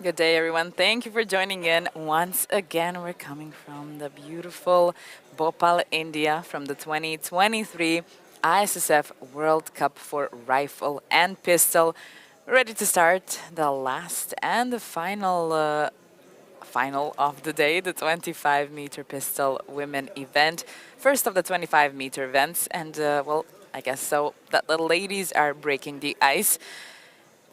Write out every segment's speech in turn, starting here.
Good day, everyone. Thank you for joining in. Once again, we're coming from the beautiful Bhopal, India, from the 2023 ISSF World Cup for Rifle and Pistol. Ready to start the last and the final of the day, the 25-meter pistol women event. First of the 25-meter events, and well, I guess so that the ladies are breaking the ice.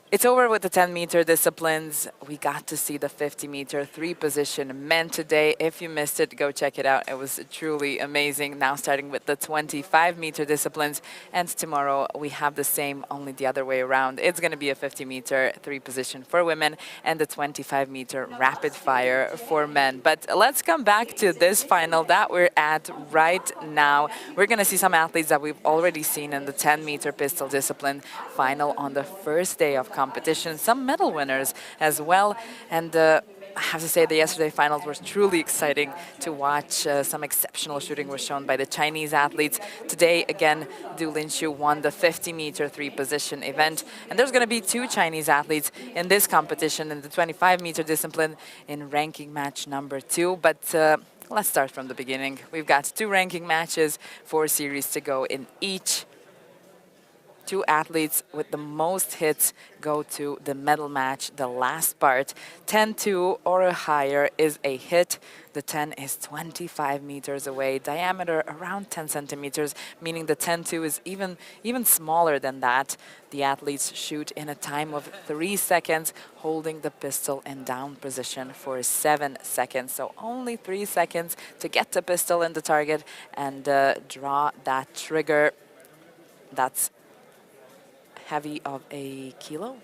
It's over with the 10-meter disciplines. We got to see the 50-meter three-position men today. If you missed it, go check it out. It was truly amazing. Now starting with the 25-meter disciplines. And tomorrow we have the same, only the other way around. It's going to be a 50-meter three-position for women and the 25-meter rapid fire for men. But let's come back to this final that we're at right now. We're going to see some athletes that we've already seen in the 10-meter pistol discipline final on the first day of competition, some medal winners as well. And I have to say the yesterday finals were truly exciting to watch. Some exceptional shooting was shown by the Chinese athletes. Today, again, Du Linshu won the 50-meter three-position event. And there's going to be two Chinese athletes in this competition in the 25-meter discipline in ranking match number 2. But let's start from the beginning. We've got 2 ranking matches, 4 series to go in each. 2 athletes with the most hits go to the medal match, the last part. 10-2 or higher is a hit. The 10 is 25 meters away, diameter around 10 centimeters, meaning the 10-2 is even smaller than that. The athletes shoot in a time of 3 seconds, holding the pistol in down position for 7 seconds. So only 3 seconds to get the pistol in the target and draw that trigger. That's heavy of a kilo.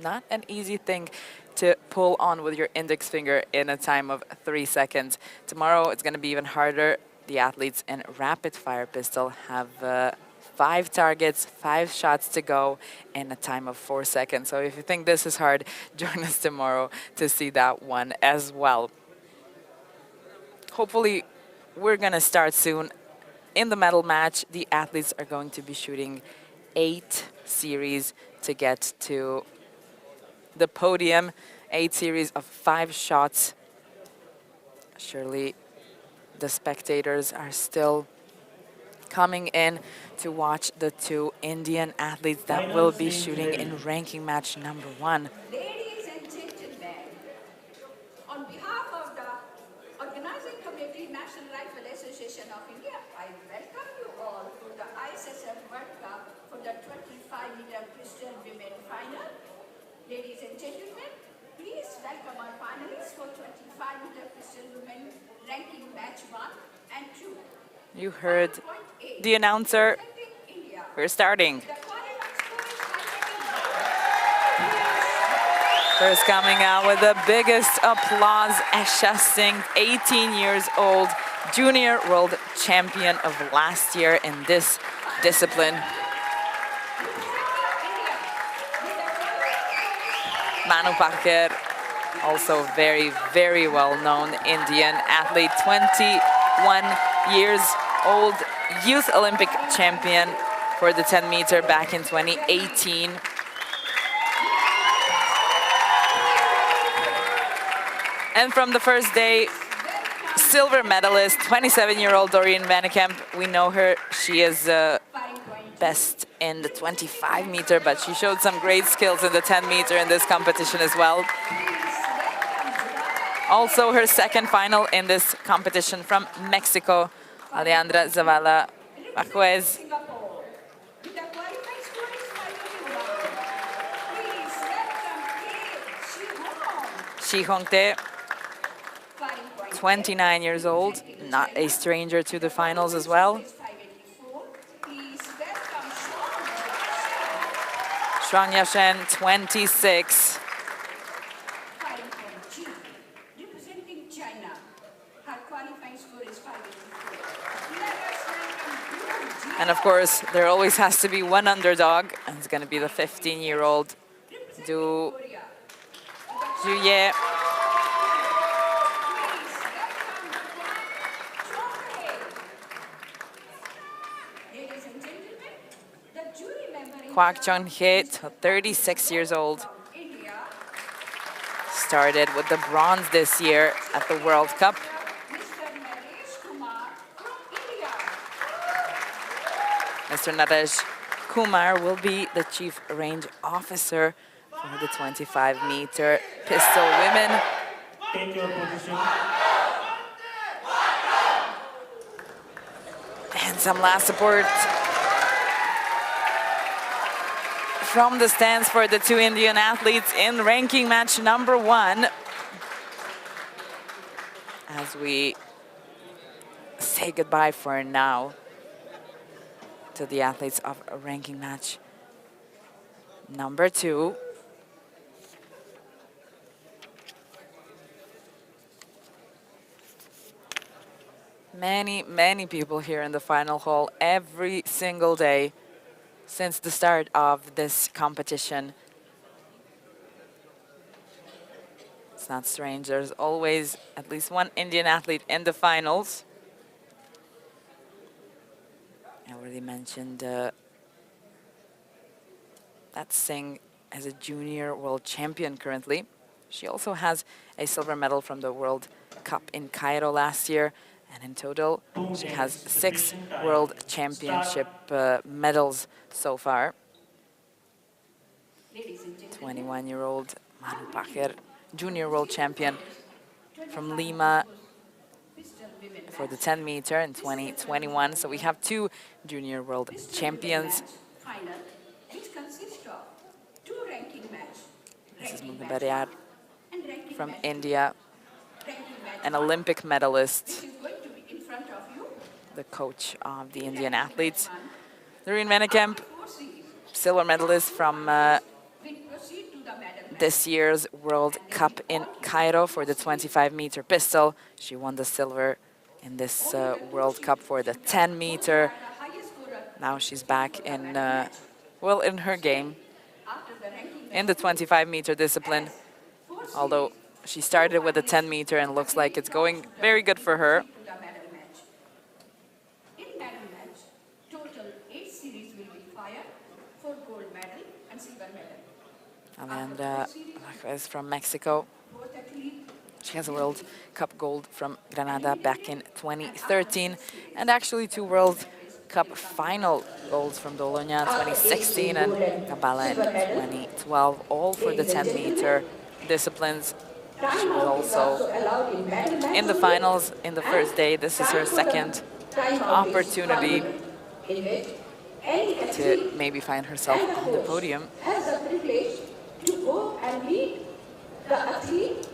Not an easy thing to pull on with your index finger in a time of 3 seconds. Tomorrow it's going to be even harder. The athletes in rapid fire pistol have 5 targets, 5 shots to go in a time of 4 seconds. So if you think this is hard, join us tomorrow to see that one as well. Hopefully we're going to start soon. In the medal match, the athletes are going to be shooting 8 series to get to the podium. 8 series of 5 shots. Surely the spectators are still coming in to watch the 2 Indian athletes that will be shooting in ranking match number 1. Ladies and gentlemen, on behalf of the Organizing Committee, National Rifle Association of India, I welcome you all to the ISSF World Cup for the 25-meter pistol women final. Ladies and gentlemen, please welcome our finalists for 25-meter pistol women ranking match 1 and 2. You heard the announcer. We're starting. First coming out with the biggest applause, Esha Singh, 18 years old, junior world champion of last year in this discipline. Manu Packer, also very well-known Indian athlete, 21 years old, youth Olympic champion for the 10-meter back in 2018. And from the first day, silver medalist, 27-year-old Doreen Vannekamp. We know her. She is best in the 25-meter, but she showed some great skills in the 10-meter in this competition as well. Also her second final in this competition from Mexico, Alejandra Zavala Marquez. Shi Hongtae, 29 years old, not a stranger to the finals as well. Shuang Yashen, 26. Representing China, her qualifying score is 584. And of course, there always has to be one underdog, and it's going to be the 15-year-old Du Juye. Kwak Chon Hye, 36 years old. started with the bronze this year at the World Cup. Mr. Naresh Kumar will be the Chief Range Officer for the 25-meter pistol women. Take your position. And some last support from the stands for the two Indian athletes in ranking match number 1. As we say goodbye for now to the athletes of ranking match number 2. Many people here in the final hall every single day since the start of this competition. It's not strange, there's always at least one Indian athlete in the finals. I already mentioned that Singh as a junior world champion currently. She also has a silver medal from the World Cup in Cairo last year. And in total, she has 6 World Championship medals so far. 21-year-old Manu Pakir, junior world champion from Lima for the 10-meter in 2021. So we have 2 junior world champions. This is Muhammad from India, an Olympic medalist, the coach of the Indian athletes. Doreen Venekamp, silver medalist from this year's World Cup in Cairo for the 25-meter pistol. She won the silver in this World Cup for the 10-meter. Now she's back in, well, in her game in the 25-meter discipline, although she started with the 10-meter and looks like it's going very good for her. In medal match, total 8 series will be fired for gold medal and silver medal. Amanda Marquez from Mexico. She has a World Cup gold from Granada back in 2013, and actually 2 World Cup final golds from Bologna 2016 and Kampala in 2012, all for the 10-meter disciplines. She was also in the finals in the first day. This is her second opportunity to maybe find herself on the podium. Has the privilege to go and meet the athlete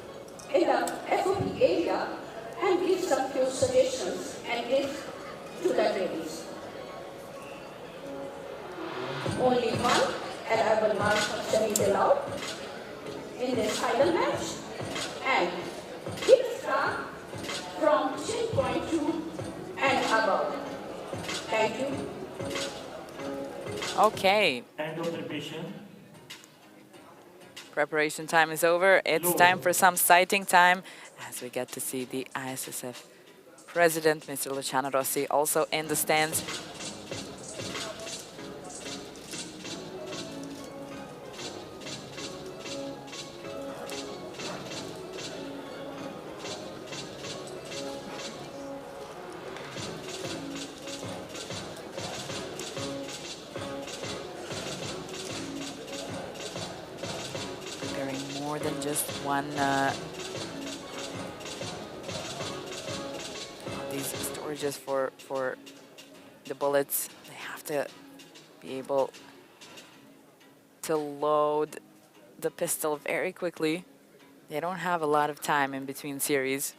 in the FOP area and give some few suggestions and tips to the ladies. Only one allowable mark function is allowed in this final match, and keep start from chin point 2 and above. Thank you. Okay. End of the patient. Preparation time is over. It's time for some sighting time as we get to see the ISSF president, Mr. Luciano Rossi, also in the stands. More than just one these storages for the bullets. They have to be able to load the pistol very quickly. They don't have a lot of time in between series.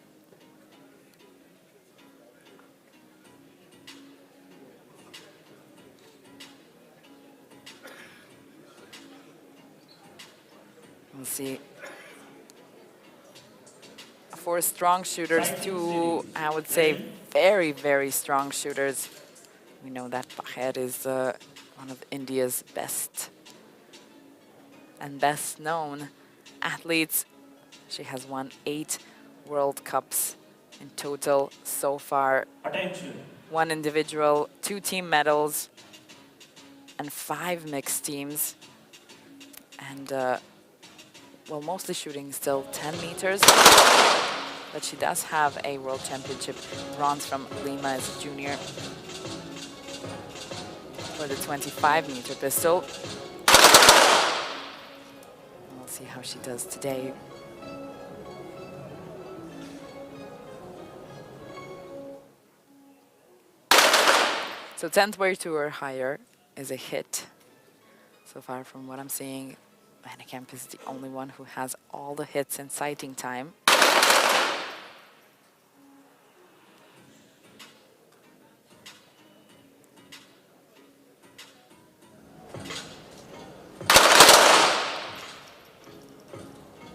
We'll see. 4 strong shooters, 2, I would say, very strong shooters. We know that Paher is one of India's best and best known athletes. She has won 8 World Cups in total so far. Attention. 1 individual, 2 team medals, and 5 mixed teams. And well, mostly shooting still 10 meters. But she does have a World Championship bronze from Lima as a junior for the 25-meter pistol. We'll see how she does today. So 10th way to or higher is a hit. So far from what I'm seeing, Vannekamp is the only one who has all the hits in sighting time.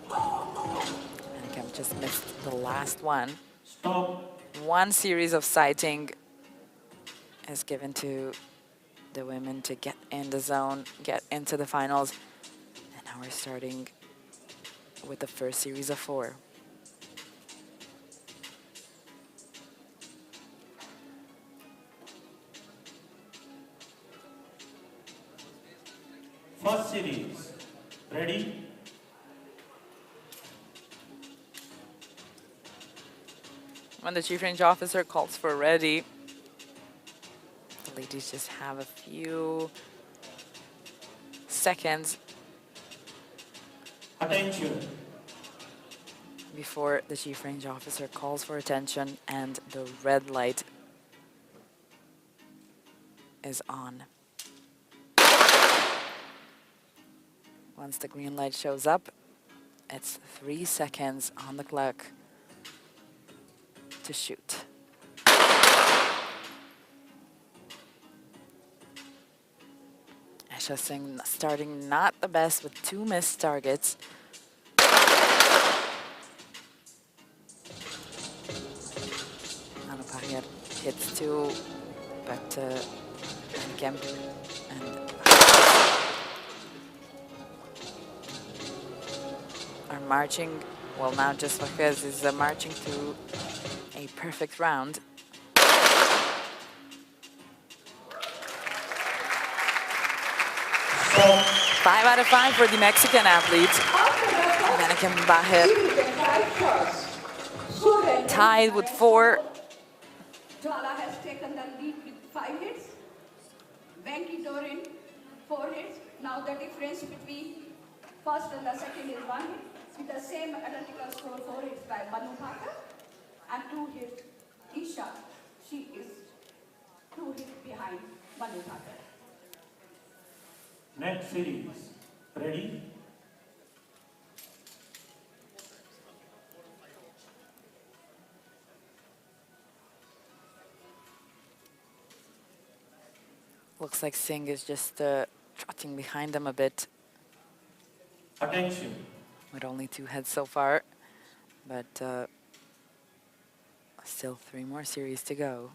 Vannekamp just missed the last one. Stop. One series of sighting is given to the women to get in the zone, get into the finals. And now we're starting with the first series of 4. First series. Ready? When the chief range officer calls for ready, the ladies just have a few seconds Attention. before the chief range officer calls for attention and the red light is on. Once the green light shows up, it's 3 seconds on the clock to shoot. Asha Singh starting not the best with 2 missed targets. Anupahir hits 2, but Vannekamp and are marching. Well, now just Vakez is marching through a perfect round. Stop. 5 out of 5 for the Mexican athletes. Vannekamp Bahir tied with 4. Jwala has taken the lead with 5 hits. Venki Dorin, 4 hits. Now the difference between first and the second is 1 hit. With the same identical score, 4 hits by Manu Bhaker and 2 hits Isha. She is 2 hits behind Manu Bhaker. Next series. Ready? Looks like Singh is just trotting behind them a bit Attention. with only 2 heads so far. But still 3 more series to go.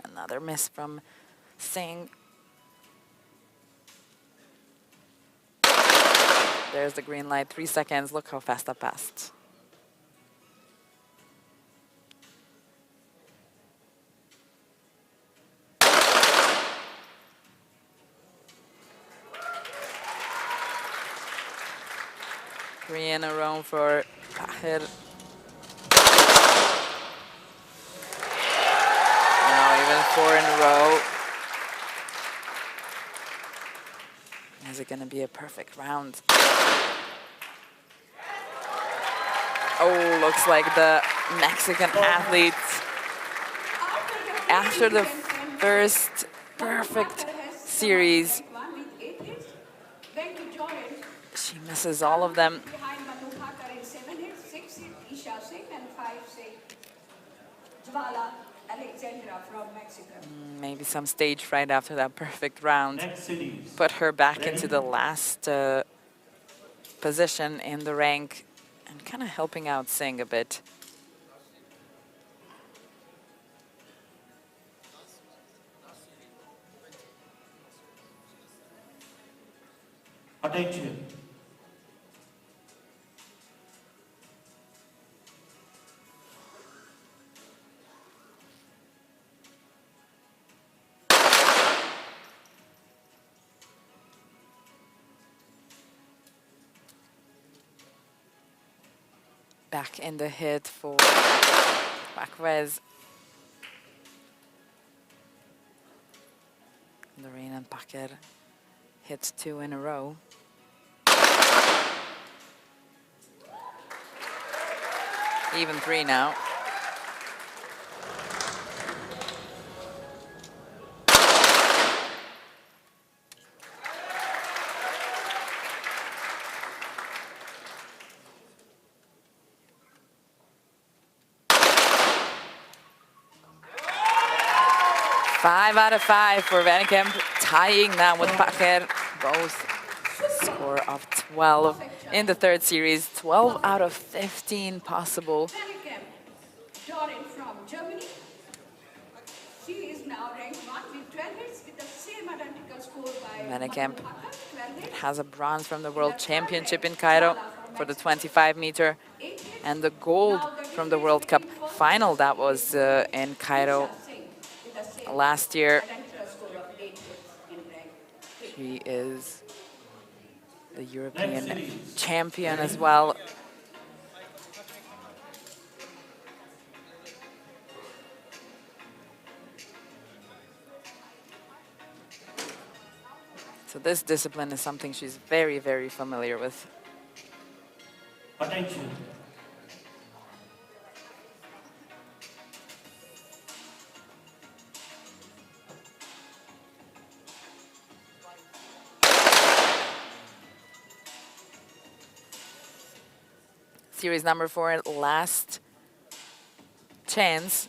Another miss from Singh. There's the green light, 3 seconds. Look how fast that passed. Three in a row for Bahir. Now even 4 in a row. Is it going to be a perfect round? Oh, looks like the Mexican athletes, after the first perfect series, she misses all of them. Behind Manu Bhaker in 7 hits, 6 hits Isha Singh and 5 hits Jwala Alexandra from Mexico. Maybe some stage fright after that perfect round. Next series. Put her back Ready? into the last position in the rank and kind of helping out Singh a bit. Attention. back in the hit for Marquez. Lorraine and Packer hit 2 in a row. Even 3 now. Five out of 5 for Vannekamp, tying now with Packer. Both score of 12 in the third series. 12 out of 15 possible. Vannekamp, Dorin from Germany. She is now ranked 1 with 12 hits with the same identical score by Vannekamp Packer, 12 hits. has a bronze from the World Championship in Cairo for the 25-meter and the gold from the World Cup final that was in Cairo last year. She is the European champion as well. So this discipline is something she's very, very familiar with. Attention. Series number 4, last chance.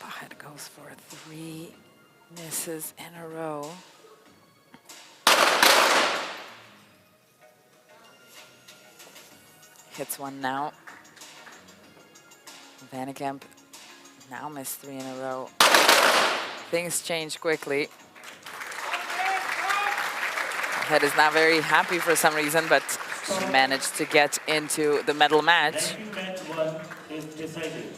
Pahet goes for 3 misses in a row. Hits 1 now. Vannekamp now missed 3 in a row. Things change quickly. Head is not very happy for some reason, but she managed to get into the medal match. Ranking match 1 is decided.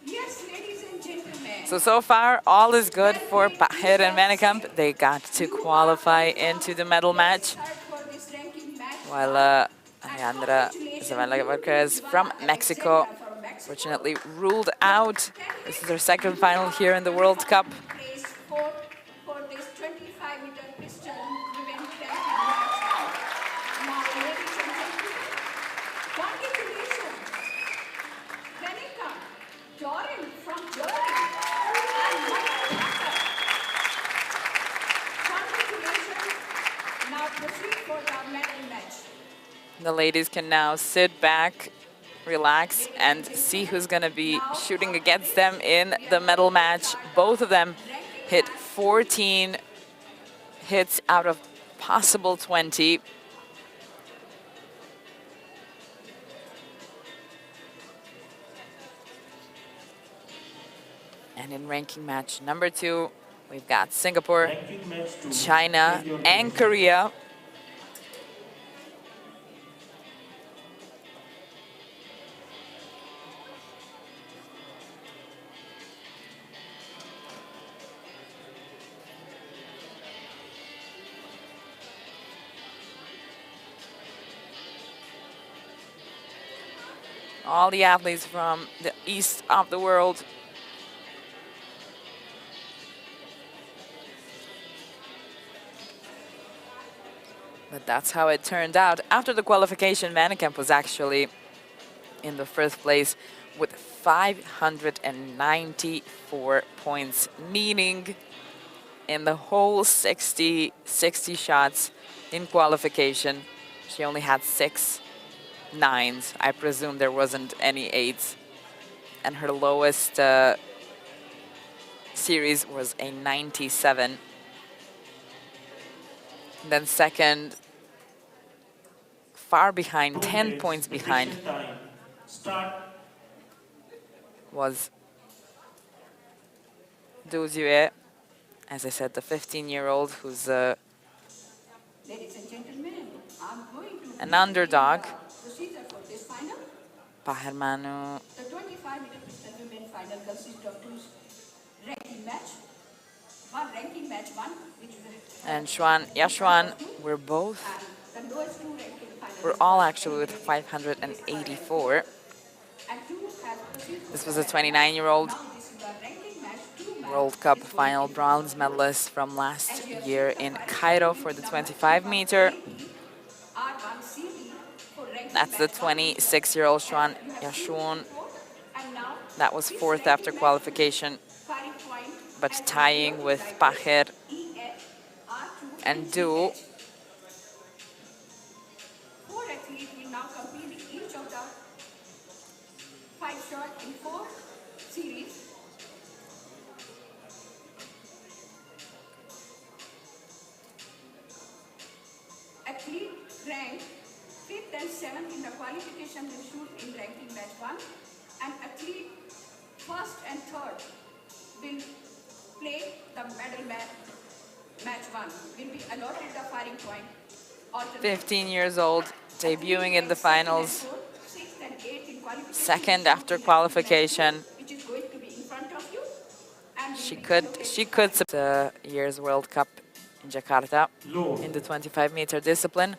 Yes, ladies and gentlemen. So far, all is good for Paher and Vannekamp. They got to qualify into the medal match, while Alejandra Zavala from Mexico, fortunately ruled out. This is her second final here in the World Cup. For this 25-meter pistol women ranking match. Now, ladies and gentlemen, congratulations. Vannekamp, Dorin from Germany, and Packer. Congratulations. Now proceed for the medal match. The ladies can now sit back, relax, and see who's going to be shooting against them in the medal match. Both of them hit 14 hits out of possible 20. And in ranking match number 2, we've got Singapore, Ranking match 2. China, Take your and place. Korea. All the athletes from the east of the world. But that's how it turned out. After the qualification, Vannekamp was actually in the first place with 594 points, meaning in the whole 60 shots in qualification, she only had 6 9s. I presume there wasn't any 8s. And her lowest series was a 97. Then second, far behind, 2 10 minutes, points behind, prediction time. Start. was Du Zue, as I said, the 15-year-old who's Ladies and gentlemen, I'm going to an underdog. procedure for this final. Pahermanu The 25-meter pistol women final consists of two ranking match. One ranking match one, which is and Xuan Yashuan were both, and the lowest two ranking final. were all actually with 584. And two has proceeded to This was a the ranking match. 29-year-old Now this is the ranking match. Two match World Cup is going final to be bronze decided. medalist from last And here year the in firing Cairo point for the is 25 meter. R1CD for ranking That's the match one. 26-year-old Xuan You have seen Yashun. before. And now That was this fourth after ranking match qualification, firing point but and tying with Paher EF, R2 and Du. GH. Four athletes will now compete in each of the 5 shot in 4 series. Athlete ranked 5th and 7th in the qualification will shoot in ranking match 1, and athlete 1st and 3rd will play the medal match 1, will be allotted the firing point. 15 years old, debuting in the finals, second after qualification. Which is going to be in front of you. She could the year's World Cup in Jakarta in the 25-meter discipline.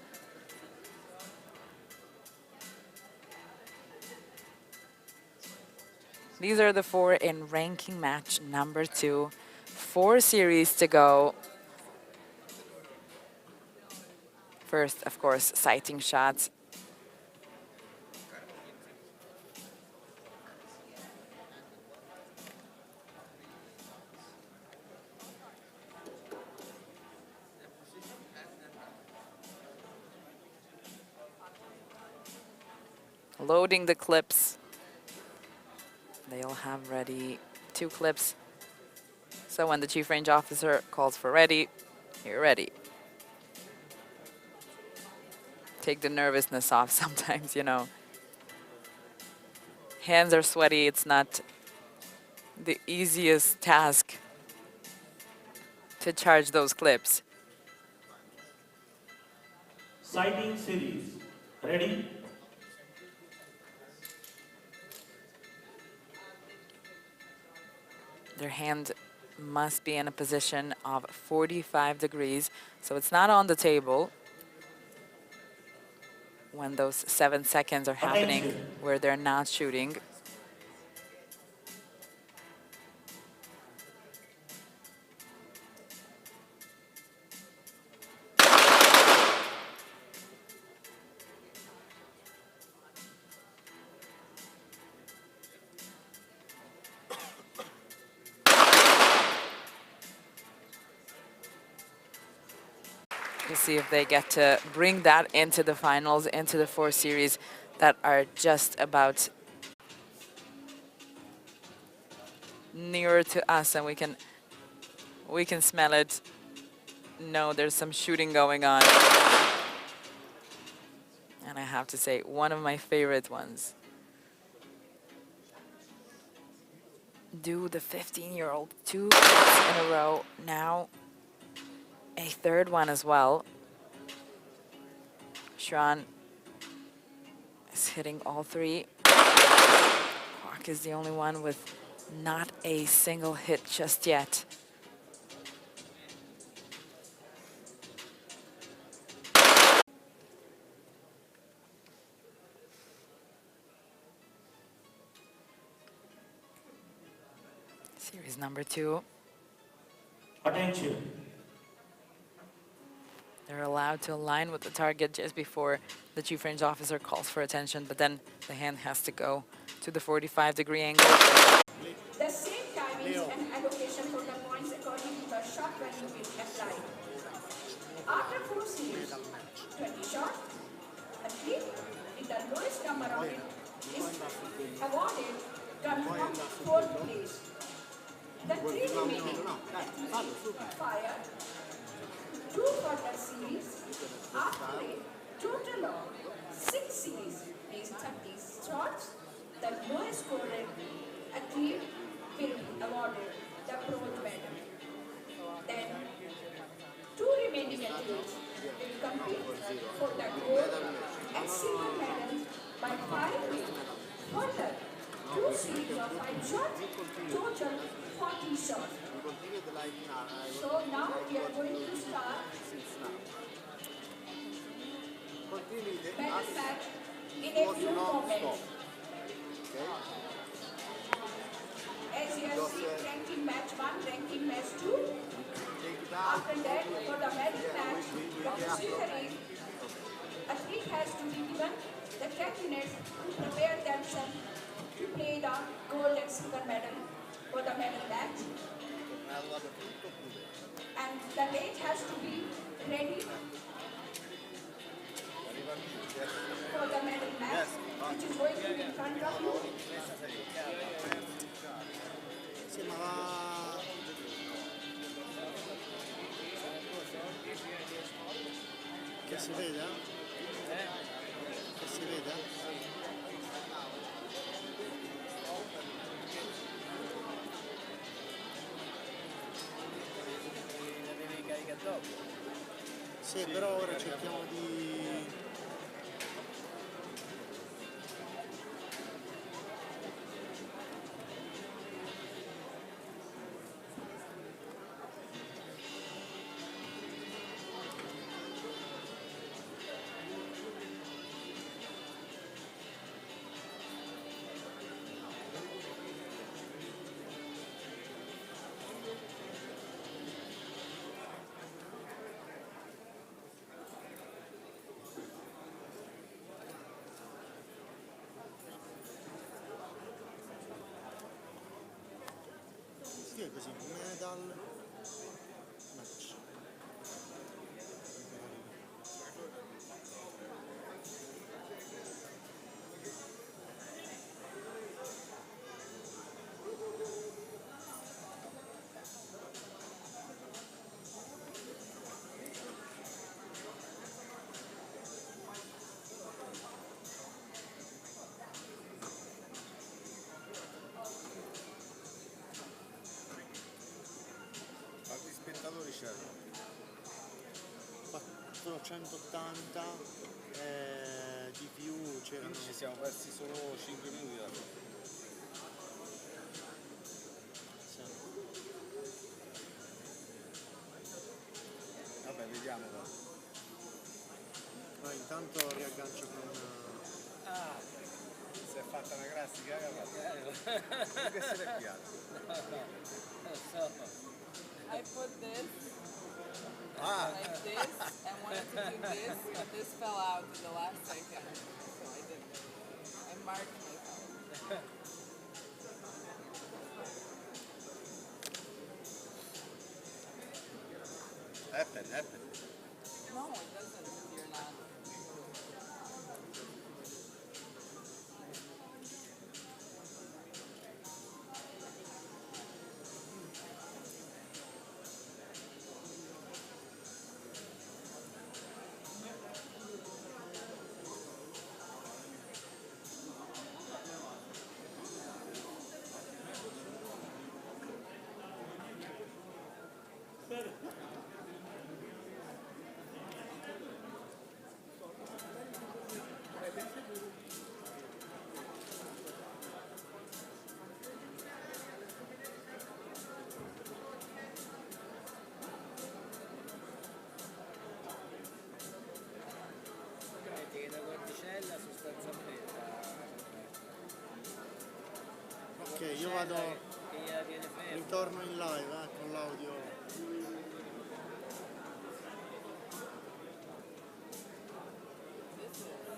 These are the 4 in ranking match number 2. 4 series to go. First, of course, sighting shots. Loading the clips. They'll have ready 2 clips. So when the chief range officer calls for ready, you're ready. Take the nervousness off sometimes, you know. Hands are sweaty, it's not the easiest task to charge those clips. Sighting series. Ready? Their hand must be in a position of 45 degrees, so it's not on the table when those 7 seconds are happening Attention. where they're not shooting. We'll see if they get to bring that into the finals, into the 4 series that are just about nearer to us, and we can smell it. No, there's some shooting going on. And I have to say, one of my favorite ones. Do the 15-year-old 2 clips in a row. Now a third one as well. Xuan is hitting all 3. Kwok is the only one with not a single hit just yet. Series number 2. Attention. They're allowed to align with the target just before the chief range officer calls for attention, but then the hand has to go to the 45-degree angle. The same timings and allocation for the points according to the shot value will apply. After 4 series, 20 shot, athlete with the lowest number of it is awarded confirmed 4th place. The 3 remaining fire 2 further series after a total of 6 series means 30 shots. The lowest scorer athlete will be awarded the bronze medal. Then 2 remaining athletes will compete for the gold and silver medals by firing Further, 2 series of 5 shots, total 40 shots. So now we are going to start medal match in a few moments. As you have seen, ranking match 1, ranking match 2. After that, for the medal match, the procedure is athlete has to be given the 10 minutes to prepare themselves to play the gold and silver medal for the medal match. And the range has to be ready for the medal match, which is going to be in front of you. Sì, ma va... Che si vede? Che si vede? L'avevi caricato dopo? Sì, però ora cerchiamo di... Sì, è così, medal match. Quanti spettatori c'erano? 480 di più c'erano. Quindi ci siamo persi solo 5 minuti alla fine. Sì. Vabbè, vediamo. Ma intanto riaggancio con... Ah, si è fatta una classica cagata. Che se l'è piatta? I put this Ah, like this and wanted to do this, but this fell out in the last second. So I didn't. I marked myself. happen. No, it doesn't if you're not. Che da cordicella sostanzialmente Ok, io vado, che gliela viene ferma. ritorno in live con l'audio. This is.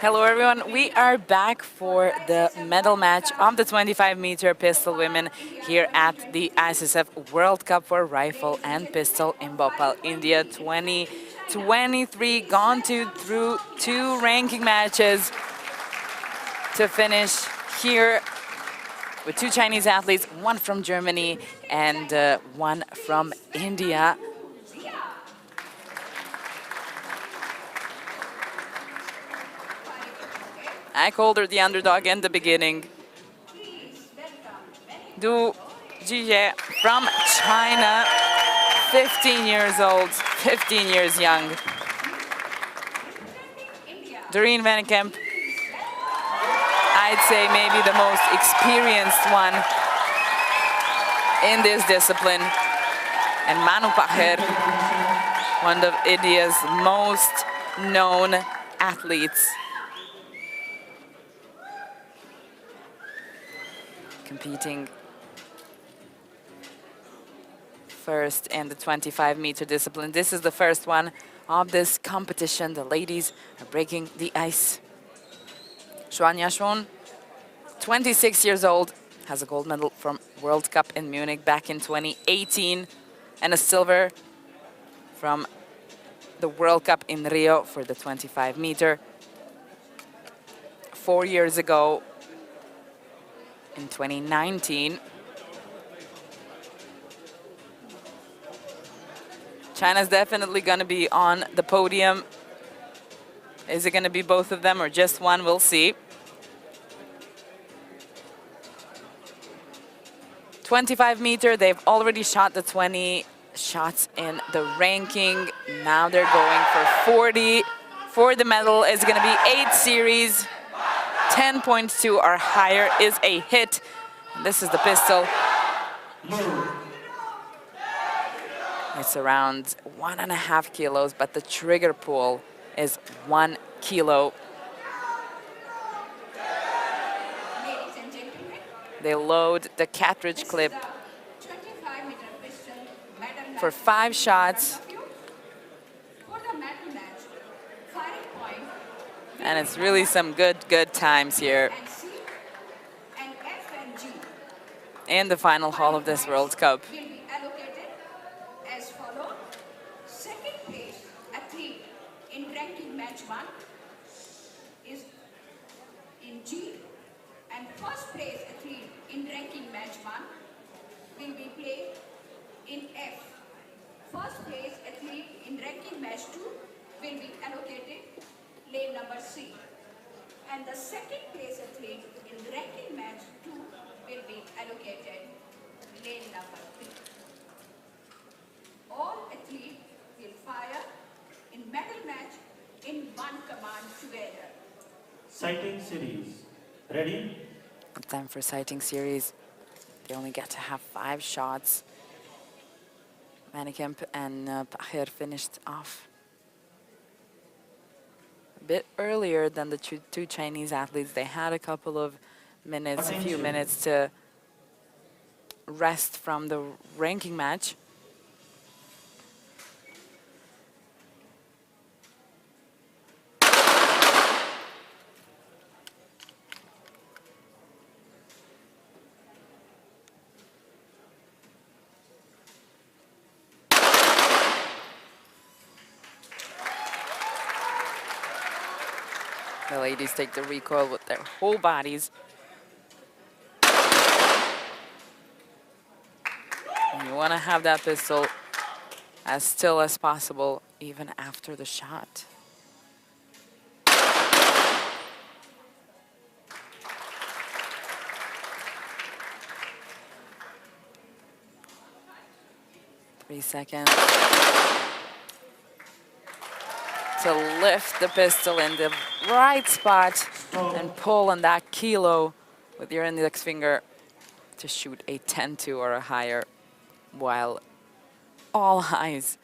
Hello everyone, we are back for the medal match of the 25-meter pistol women here at the ISSF World Cup for Rifle and Pistol in Bhopal, India 2023. Gone through two ranking matches to finish here with two Chinese athletes, one from Germany and one from India. I called her the underdog in the beginning. Du Jie from China, 15 years old, 15 years young. Doreen Van Kemp, I'd say maybe the most experienced one in this discipline. And Manu Paher, one of India's most known athletes. Competing first in the 25-meter discipline. This is the first one of this competition. The ladies are breaking the ice. Xuan Yashun, 26 years old, has a gold medal from World Cup in Munich back in 2018 and a silver from the World Cup in Rio for the 25-meter. 4 years ago, in 2019. China's definitely going to be on the podium. Is it going to be both of them or just one? We'll see. 25-meter, they've already shot the 20 shots in the ranking. Now they're going for 40. For the medal is going to be 8 series. 10.2 or higher is a hit. And this is the pistol. It's around 1.5 kilos, but the trigger pull is 1 kilo. Ladies and gentlemen, They load the cartridge this is clip the 25-meter pistol medal for match 5 shots, in front of you. For the medal match, firing point and it's really some good times here and C and F and G in the final hall of this World Cup. will be allocated as follows. Second place athlete in ranking match 1 is in G, and first place athlete in ranking match 1 will be played in F. First place athlete in ranking match 2 will be allocated lane number C, and the second place athlete in ranking match 2 will be allocated lane number 3. All athletes will fire in medal match in one command together. Sighting series. Ready? Time for sighting series. They only get to have 5 shots. Manikemp and Paher finished off a bit earlier than the two Chinese athletes. They had a couple of minutes, a few minutes to rest from the ranking match. The ladies take the recoil with their whole bodies. And you want to have that pistol as still as possible, even after the shot. Three seconds. To lift the pistol in the right spot and pull on that kilo with your index finger to shoot a 10-2 or a higher, while all eyes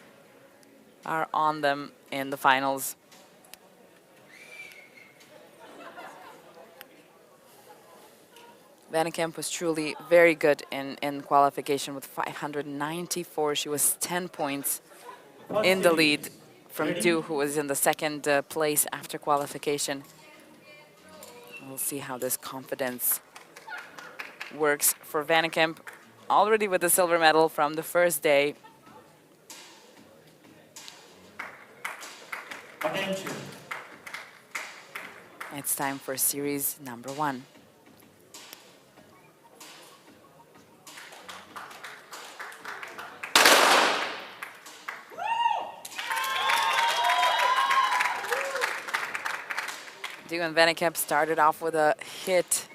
are on them in the finals. Vannekamp was truly very good in qualification with 594. She was 10 points in the lead from Du, who was in the second place after qualification. We'll see how this confidence works for Vannekamp, already with the silver medal from the first day. Attention. It's time for series number 1. Dugan Vannekamp started off with a hit.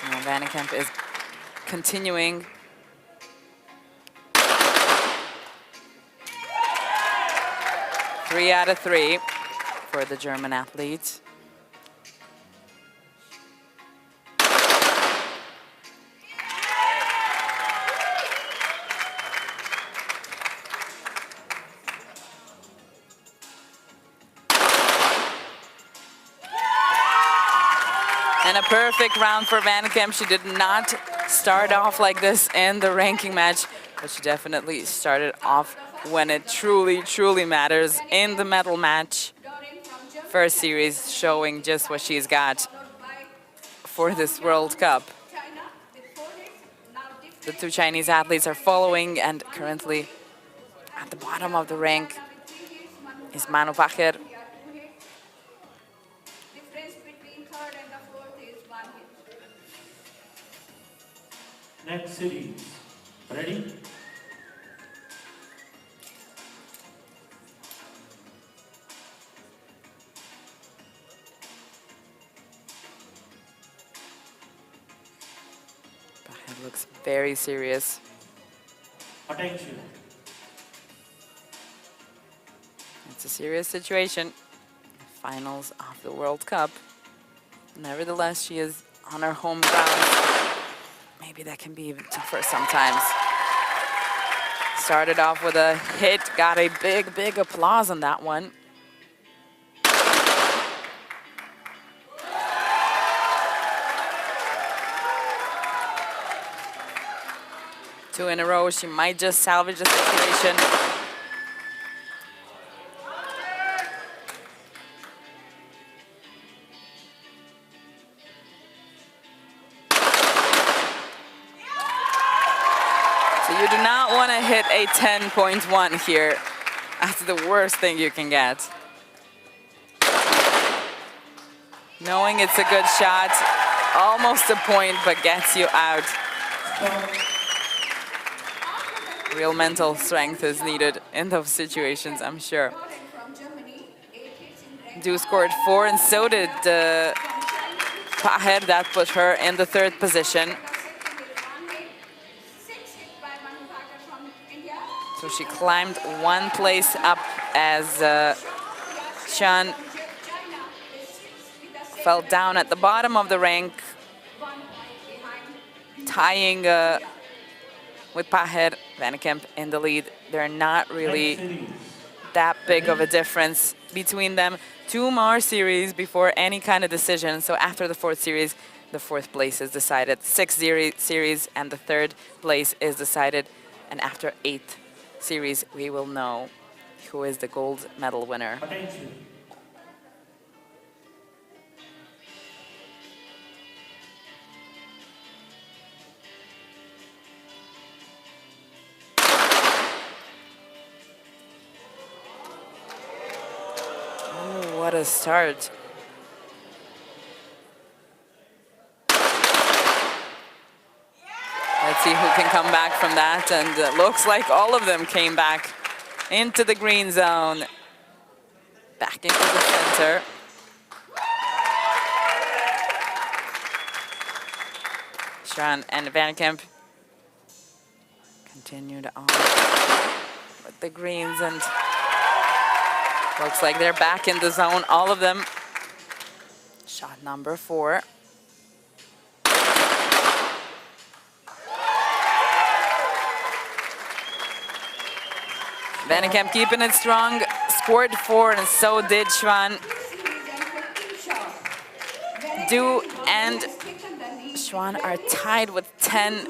Now Vannekamp is continuing. Three out of 3 for the German athlete. And a perfect round for Vannekamp. She did not start off like this in the ranking match, but she definitely started off when it truly, truly matters in the medal match. First series showing just what she's got for this World Cup. The 2 Chinese athletes are following, and currently at the bottom of the rank is Manu Pacher. Next series. Ready? Pacher looks very serious. Attention. It's a serious situation. Finals of the World Cup. Nevertheless, she is on her home ground. Maybe that can be even tougher sometimes. Started off with a hit, got a big, big applause on that one. Two in a row, she might just salvage the situation. You do not want to hit a 10.1 here. That's the worst thing you can get. Knowing it's a good shot, almost a point, but gets you out. Real mental strength is needed in those situations, I'm sure. Du scored 4, and so did Pacher. That put her in the 3rd position. So she climbed 1 place up as Shan fell down at the bottom of the rank, tying with Pacher. Vannekamp in the lead. They're not really that big of a difference between them. 2 more series before any kind of decision. So after the 4th series, the 4th place is decided. 6th series and the 3rd place is decided. And after 8th series, we will know who is the gold medal winner. Attention. Oh, what a start. Let's see who can come back from that, and it looks like all of them came back into the green zone. Back into the center. Schwan and Vannekamp continued on with the greens, and looks like they're back in the zone, all of them. Shot number 4. Vannekamp keeping it strong, scored 4, and so did Schwan. Du and Schwan are tied with 10.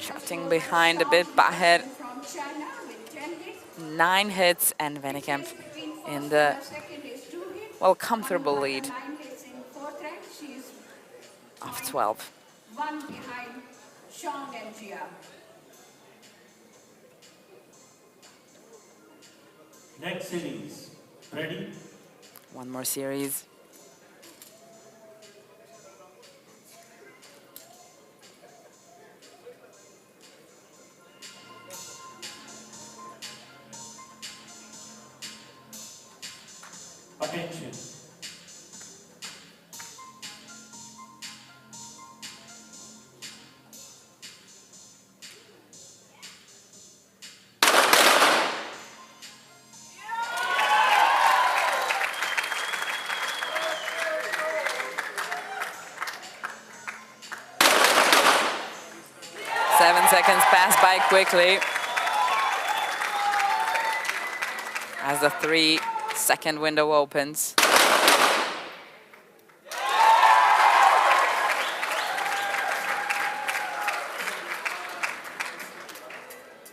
Shooting behind a bit, Pacher from China with 10 hits. 9 hits, and Venekamp Difference between first in and the, the second is 2 hits. well, comfortable Manu lead Bhatta 9 hits in fourth rank. She is of 12. one behind Sean and Gia. Next series. Ready? One more series. Attention. 7 seconds pass by quickly as the 3-second window opens.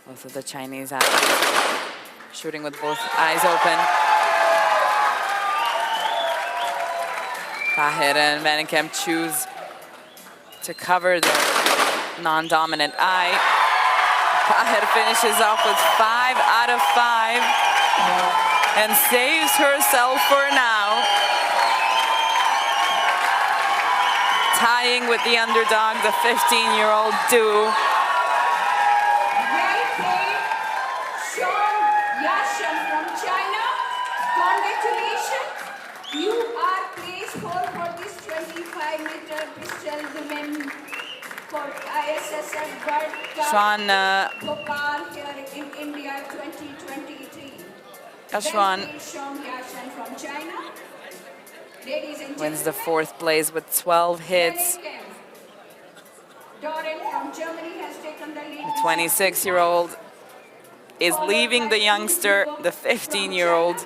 Both of the Chinese athletes shooting with both eyes open. Pahir and Venekamp choose to cover the non-dominant eye. Pahir finishes off with 5 out of 5 and saves herself for now. Tying with the underdog, the 15-year-old Du. Well played, Sean Yashan from China. Congratulations. You are placed for this 25-meter pistol women for ISSF World Cup. Sean, Bhopal here in India 2023. Sean Well played, Sean Yashan from China. Ladies and wins the gentlemen, 4th place with 12 hits. Doran from Germany has taken the lead. The 26-year-old is leaving the youngster, the 15-year-old,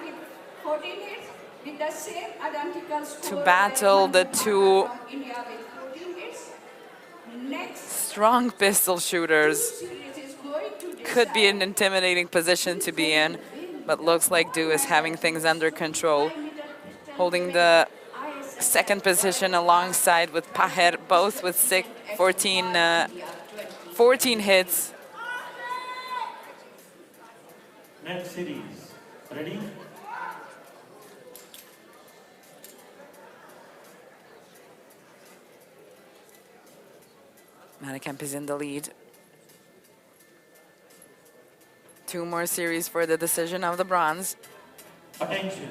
to battle the 2 strong pistol shooters. Could be an intimidating position to be in, but looks like Du is having things under control, holding the 2nd position alongside with Pahir, both with 14 hits. Next series. Ready? Venekamp is in the lead. 2 more series for the decision of the bronze. Attention.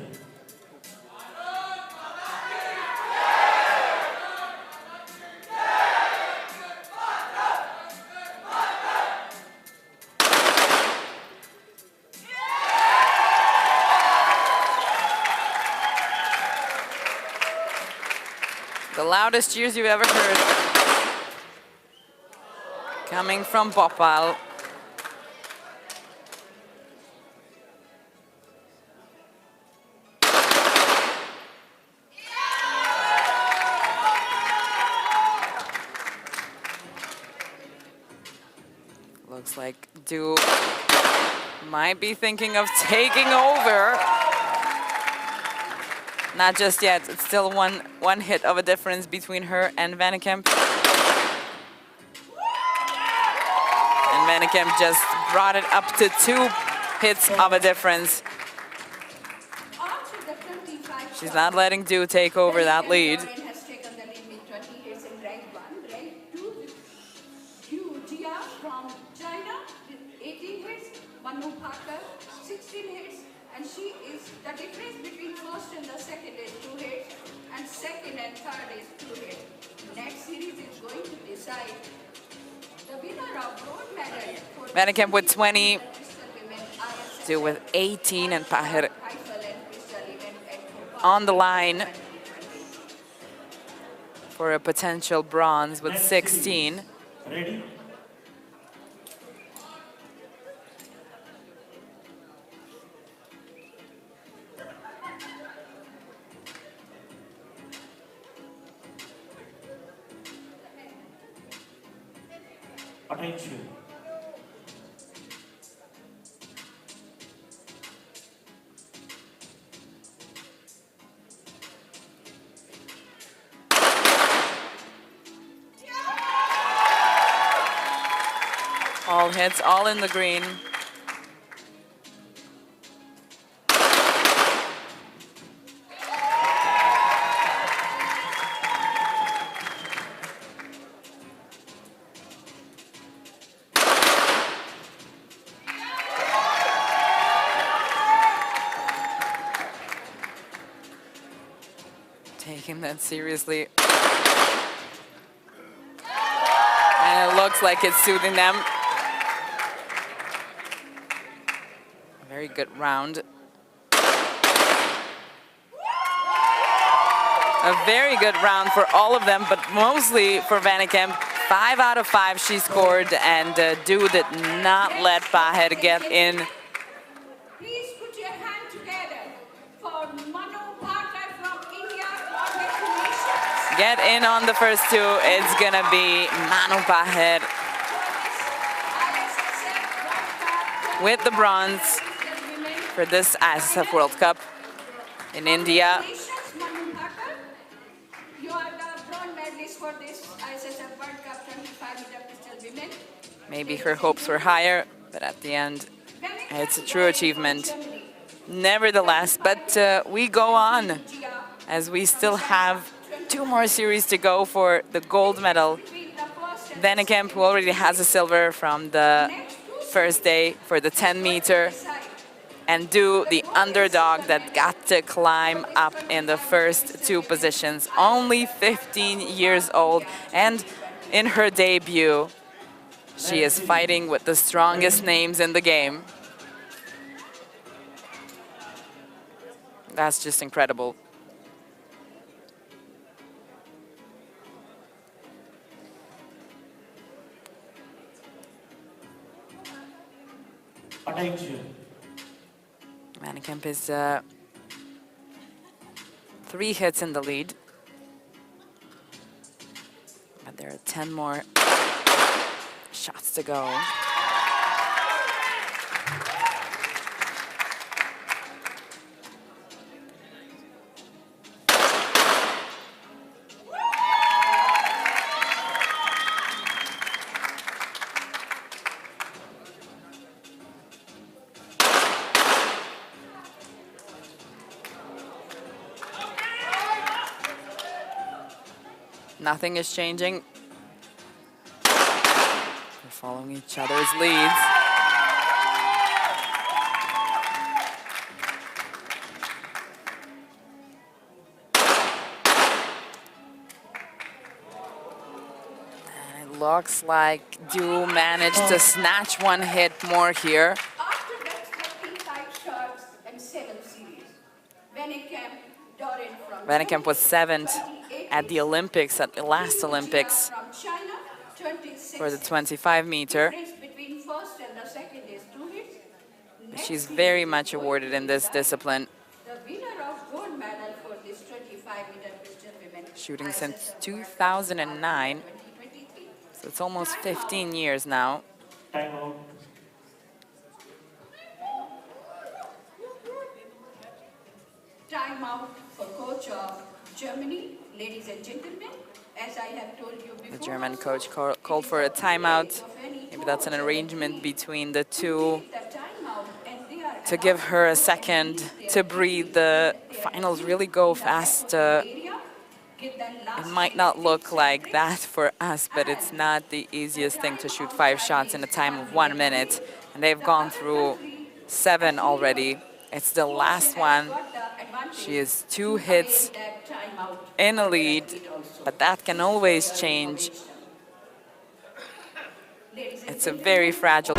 The loudest cheers you've ever heard. Coming from Bhopal. Looks like Du might be thinking of taking over. Not just yet. It's still one hit of a difference between her and Venekamp. And Venekamp just brought it up to 2 hits of a difference. She's not letting Du take over that lead. Has taken the lead with 20 hits in rank 1. Rank 2, Yu Jia from China with 18 hits. Manu Bhatta 16 hits. And she is, the difference between first and the second is 2 hits. And second and third is 2 hits. Next series is going to decide the winner of gold medal. For Venekamp with 20, pistol women ISSF Du with 18, and Pahir rifle and pistol event at Bhopal on the line 2020. for a potential bronze with Next 16. series. Ready? Attention. All hits, all in the green. Taking that seriously. And it looks like it's soothing them. A very good round. A very good round for all of them, but mostly for Vannekamp. 5 out of 5 she scored, and Du did not let Paher get in. Please put your hand together for Manu Bhatta from India. Congratulations. Get in on the first two. It's gonna be Manu Paher with the bronze for this ISSF World Cup in India. Congratulations, Manu Bhatta. You are the bronze medalist for this ISSF World Cup 25-meter pistol women. Maybe her hopes were higher, but at the end, it's a true achievement. Nevertheless, but we go on as we still have 2 more series to go for the gold medal. Vannekamp, who already has a silver from the first day for the 10-meter, and Du, the underdog that got to climb up in the first 2 positions. Only 15 years old, and in her debut, she is fighting with the strongest names in the game. That's just incredible. Attention. Vannekamp is 3 hits in the lead. But there are 10 more shots to go. Nothing is changing. They're following each other's leads. And it looks like Du managed to snatch 1 hit more here. After that 35 shots and 7 series, Vannekamp, Dorin from Vannekamp was 7th at the Olympics, at the last Olympics, from China, 26. for the 25-meter. Difference between first and the second is 2 hits. She's very much awarded in this discipline, The winner of gold medal for this 25-meter pistol women. shooting since 2009, 2023. so it's almost 15 years now. Time out. Time out for coach of Germany. Ladies and gentlemen, as I have told you before, The German coach called for a timeout. Maybe that's an arrangement between the two to give her a second to breathe. The finals really go fast. It might not look like that for us, but it's not the easiest thing to shoot 5 shots in a time of 1 minute. And they've gone through 7 already. It's the last one. She is 2 hits in a lead, but that can always change. It's a very fragile.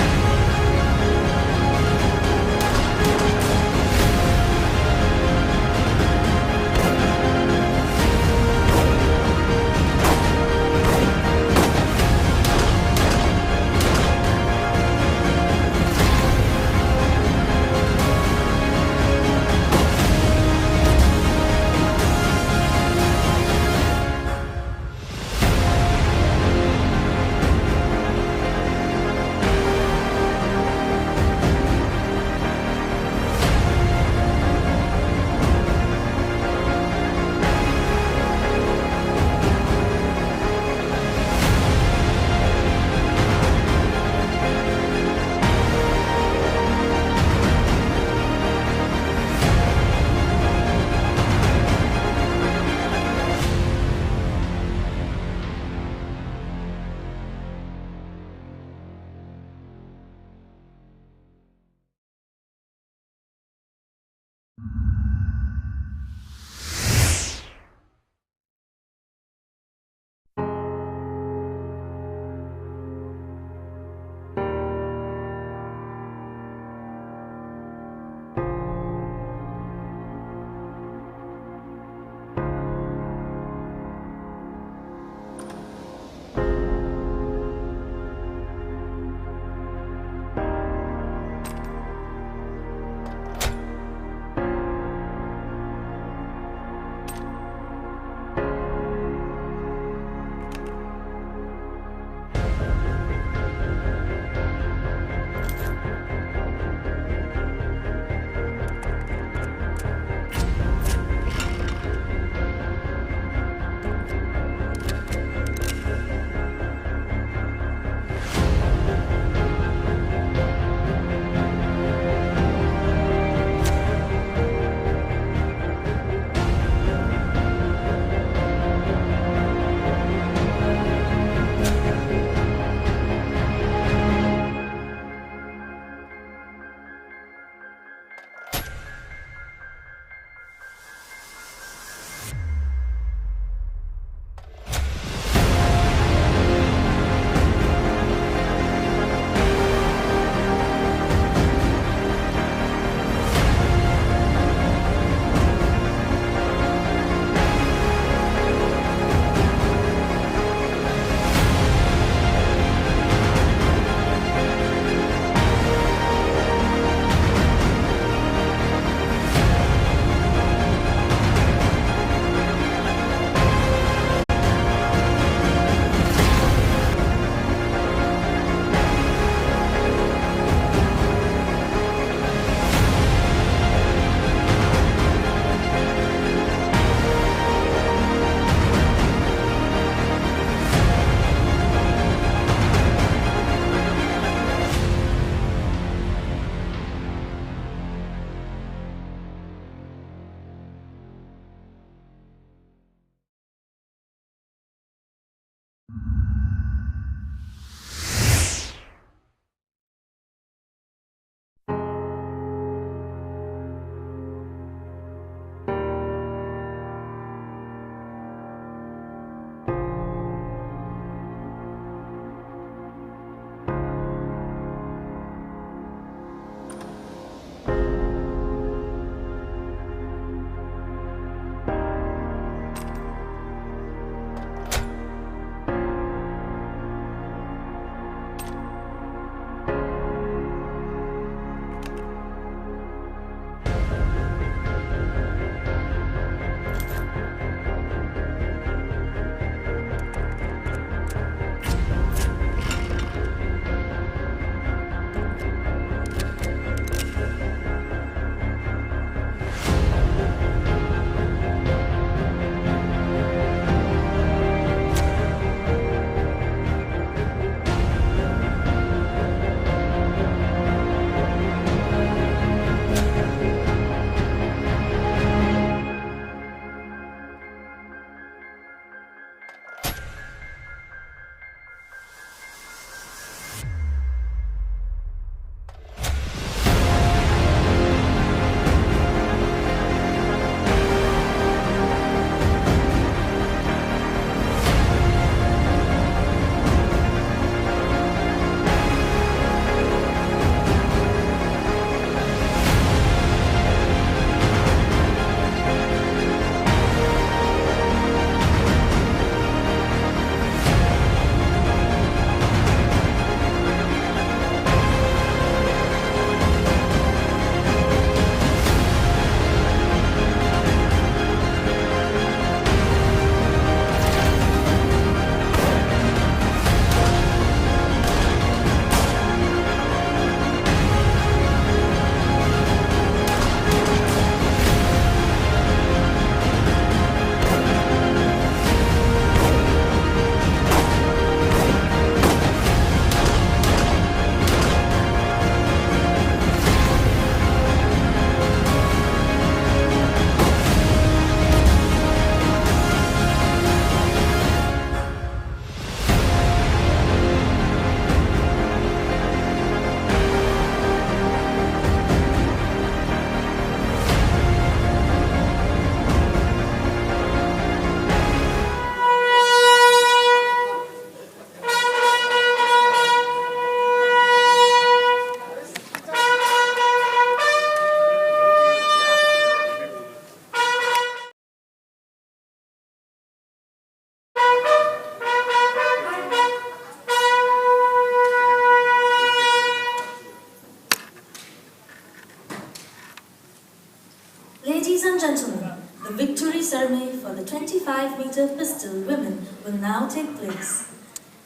gentlemen, the victory ceremony for the 25-meter pistol women will now take place.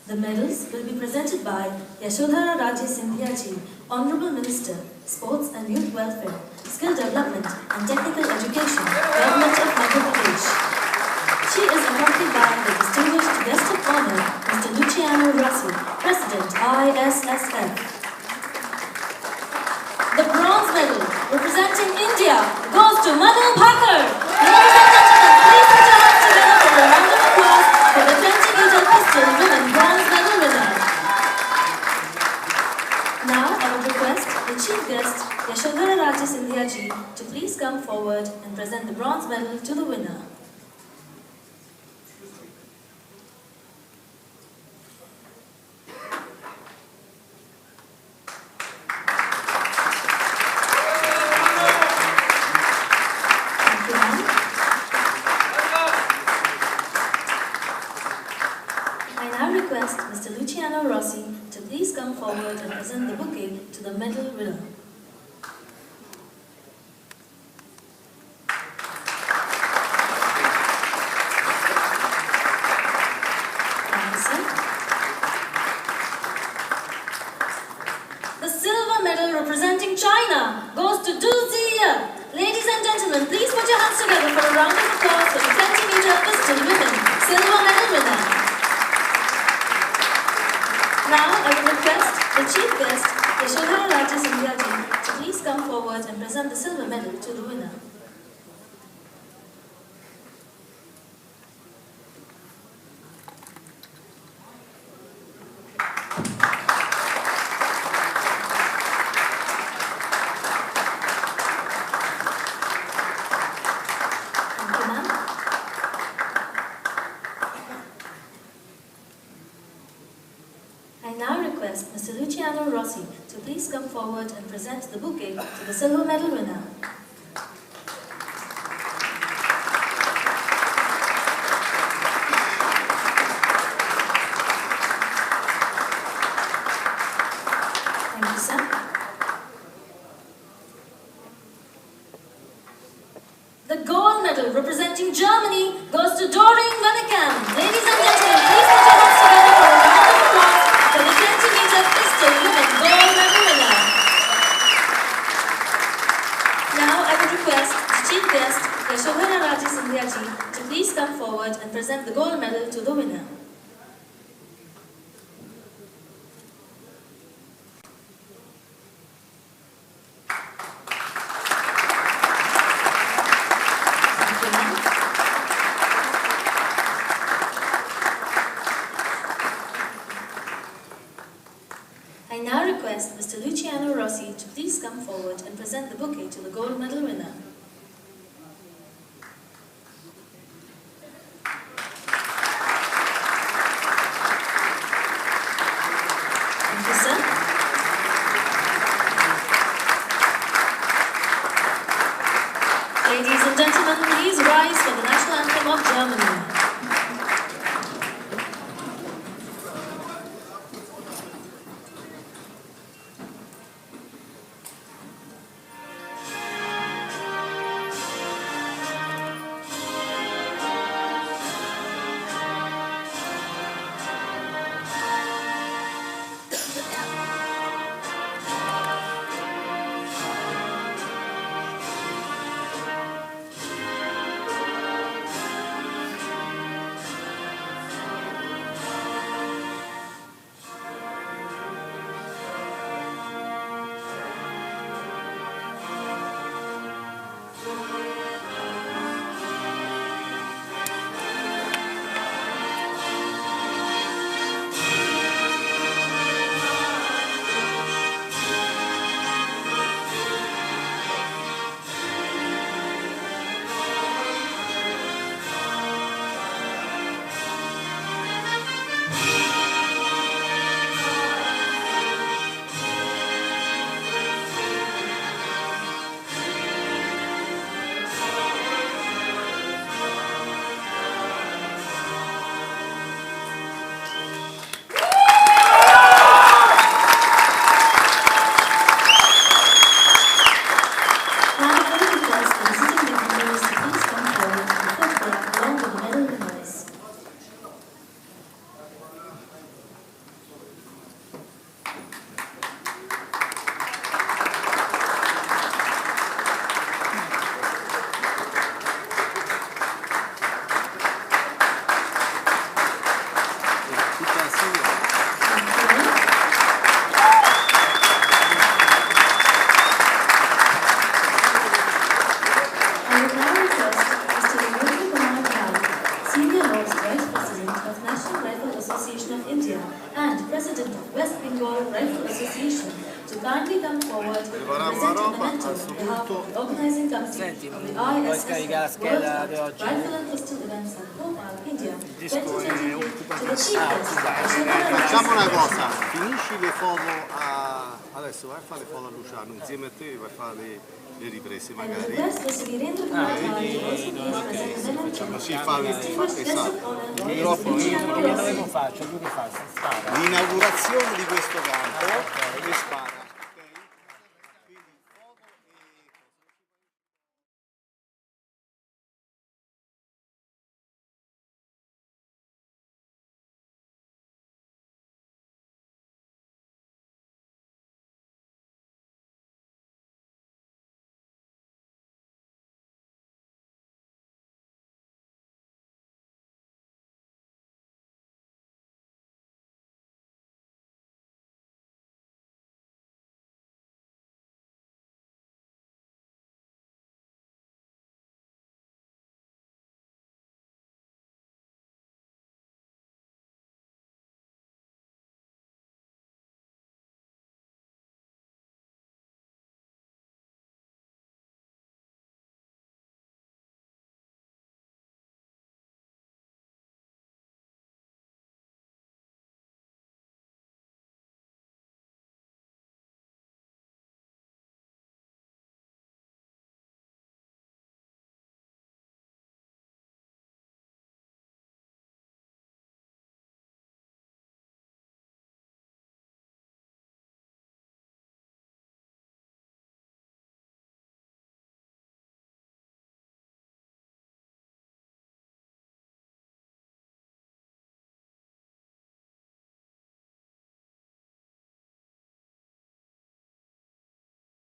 The medals will be presented by Yashodhara Raje Scindia Ji, Honorable Minister, Sports and Youth Welfare, Skill Development and Technical Education, Government of Madhya Pradesh. She is accompanied by the distinguished guest of honor, Mr. Luciano Rossi, President, ISSF. The bronze medal representing India goes to Manu Bhakkar. Ladies and gentlemen, please put your hands together for a round of applause for the 20-meter pistol women bronze medal winner. Now I would request the chief guest, Yashodhara Raje Scindia Ji, to please come forward and present the bronze medal to the winner. Mr. Luciano Rossi to please come forward and present the bouquet to the medal winner. Thank you, sir. The silver medal representing China goes to Du Ziya. Ladies and gentlemen, please put your hands together for a round of applause for the 20-meter pistol women silver medal winner. Now I will request the chief guest, Yashodhara Raje Scindia Ji, to please come forward and present the silver medal to the winner. Thank you, ma'am. I now request Mr. Luciano Rossi to please come forward and present the bouquet to the silver medal winner. Thank you, sir. The gold medal representing Germany goes to Doreen Vannekamp. Ladies and gentlemen, please put your hands together for a round of applause for the 20-meter pistol women gold medal winner. Now I would request the chief guest, Yashodhara Raje Scindia Ji, to please come forward and present the gold medal to the winner. Thank you, ma'am. I now request Mr. Luciano Rossi to please come forward and present the bouquet to the gold medal winner. Thank you, sir. Ladies and gentlemen, please rise for the national anthem of Germany. Rifle Association to kindly come forward and present a memento on behalf of the organizing committee Senti, of the puoi scaricare la ISSF scheda di World oggi? Cup Rifle and Pistol Events at Bhopal-INDIA disco è 2023 to the chief guest, Facciamo una cosa, finisci le foto adesso vai a fare le foto a Luciano, insieme a te vai a fare le riprese And the magari. request was Virendra Kumar Raj to also please present a memento Così to fa the distinguished guest of honor, il Mrs. microfono, Luciana Io non Rossi. lo faccio, lui che fa? Si spara. l'inaugurazione di questo campo e spara.